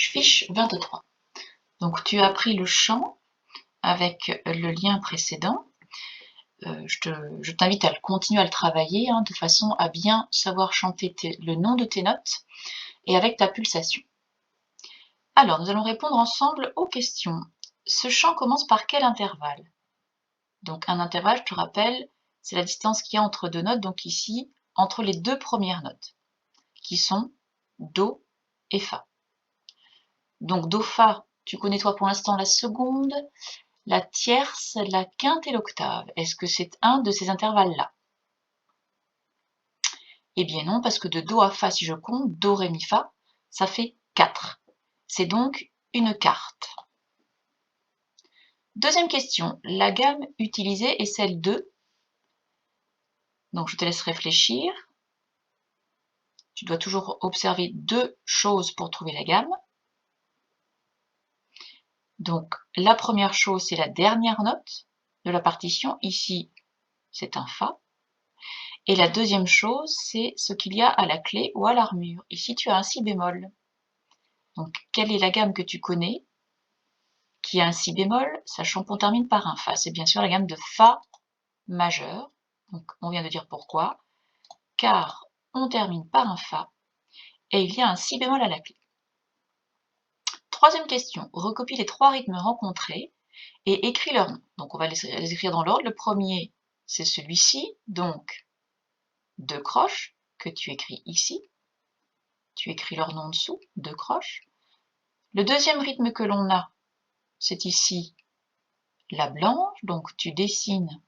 Fiche 23. Donc tu as appris le chant avec le lien précédent. Je t'invite à continuer à le travailler de façon à bien savoir chanter le nom de tes notes et avec ta pulsation. Alors, nous allons répondre ensemble aux questions. Ce chant commence par quel intervalle? Donc un intervalle, je te rappelle, c'est la distance qu'il y a entre deux notes, donc ici, entre les deux premières notes, qui sont Do et Fa. Donc Do, Fa, tu connais toi pour l'instant la seconde, la tierce, la quinte et l'octave. Est-ce que c'est un de ces intervalles-là? Eh bien non, parce que de Do à Fa, si je compte, Do, Ré, Mi, Fa, ça fait 4. C'est donc une quarte. Deuxième question, la gamme utilisée est celle de... Donc je te laisse réfléchir. Tu dois toujours observer deux choses pour trouver la gamme. Donc la première chose, c'est la dernière note de la partition. Ici, c'est un Fa. Et la deuxième chose, c'est ce qu'il y a à la clé ou à l'armure. Ici, tu as un Si bémol. Donc, quelle est la gamme que tu connais qui a un Si bémol, sachant qu'on termine par un Fa? C'est bien sûr la gamme de Fa majeur. Donc, on vient de dire pourquoi. Car on termine par un Fa et il y a un Si bémol à la clé. Troisième question, recopie les trois rythmes rencontrés et écris leur nom. Donc, on va les écrire dans l'ordre. Le premier, c'est celui-ci, donc 2 croches que tu écris ici. Tu écris leur nom en dessous, 2 croches. Le deuxième rythme que l'on a, c'est ici la blanche, donc tu dessines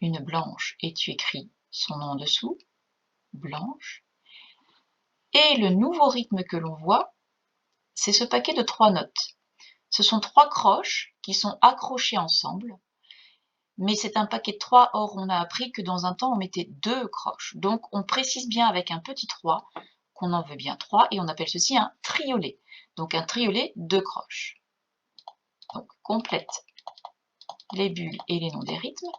une blanche et tu écris son nom en dessous, blanche. Et le nouveau rythme que l'on voit, c'est ce paquet de 3 notes. Ce sont 3 croches qui sont accrochées ensemble, mais c'est un paquet de 3, or on a appris que dans un temps on mettait 2 croches. Donc on précise bien avec un petit 3 qu'on en veut bien 3 et on appelle ceci un triolet. Donc un triolet, 2 croches. Donc complète les bulles et les noms des rythmes.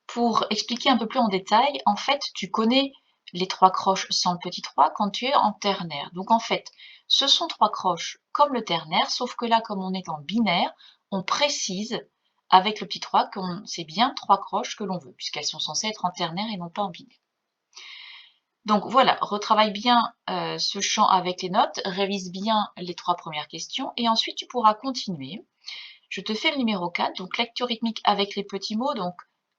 Pour expliquer un peu plus en détail, en fait, tu connais les 3 croches sans le petit 3 quand tu es en ternaire. Donc en fait, ce sont 3 croches comme le ternaire, sauf que là, comme on est en binaire, on précise avec le petit 3 que c'est bien 3 croches que l'on veut, puisqu'elles sont censées être en ternaire et non pas en binaire. Donc voilà, retravaille bien ce chant avec les notes, révise bien les 3 premières questions, et ensuite tu pourras continuer. Je te fais le numéro 4, donc lecture rythmique avec les petits mots, donc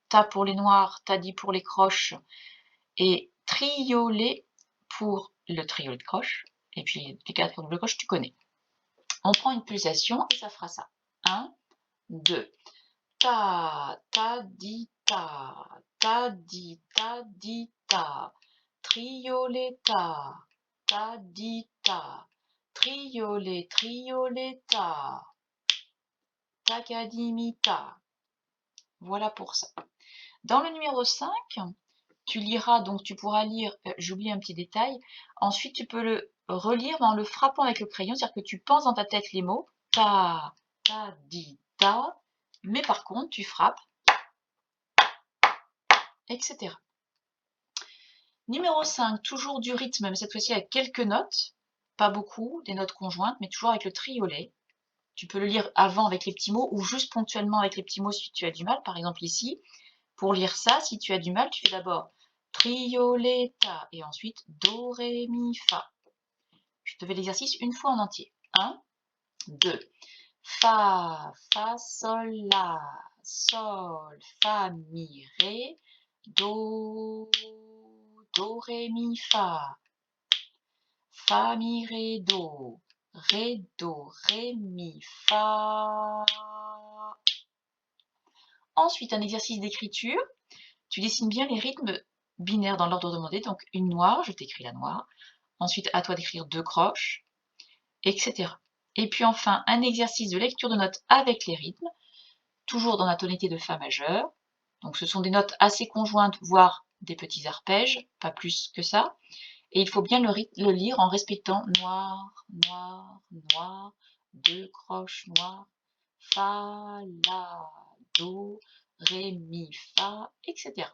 ta pour les noirs, ta dit pour les croches, et triolet pour le triolet de croche, et puis les 4 pour double croche, tu connais. On prend une pulsation et ça fera ça. 1, 2, ta, ta, di, ta, ta, di, ta, di, ta, triolet, ta, di, ta, triolet, triolet, ta, takadimita. Voilà pour ça. Dans le numéro 5, tu liras, donc tu pourras lire, j'oublie un petit détail, ensuite tu peux le relire en le frappant avec le crayon, c'est-à-dire que tu penses dans ta tête les mots, ta, ta, di, ta, mais par contre tu frappes, etc. Numéro 5, toujours du rythme, mais cette fois-ci avec quelques notes, pas beaucoup, des notes conjointes, mais toujours avec le triolet. Tu peux le lire avant avec les petits mots ou juste ponctuellement avec les petits mots si tu as du mal, par exemple ici. Pour lire ça, si tu as du mal, tu fais d'abord triolet, ta, et ensuite do, ré, mi, fa. Je te fais l'exercice une fois en entier. 1, 2, fa, fa, sol, la, sol, fa, mi, ré, do, do, ré, mi, fa, fa, mi, ré, do, ré, mi, fa. Ensuite, un exercice d'écriture. Tu dessines bien les rythmes binaires dans l'ordre demandé. Donc, une noire, je t'écris la noire. Ensuite, à toi d'écrire 2 croches, etc. Et puis enfin, un exercice de lecture de notes avec les rythmes, toujours dans la tonalité de Fa majeur. Donc, ce sont des notes assez conjointes, voire des petits arpèges, pas plus que ça. Et il faut bien le lire en respectant noir, noir, noir, 2 croches noires, Fa, La, Do, Ré, Mi, Fa, etc.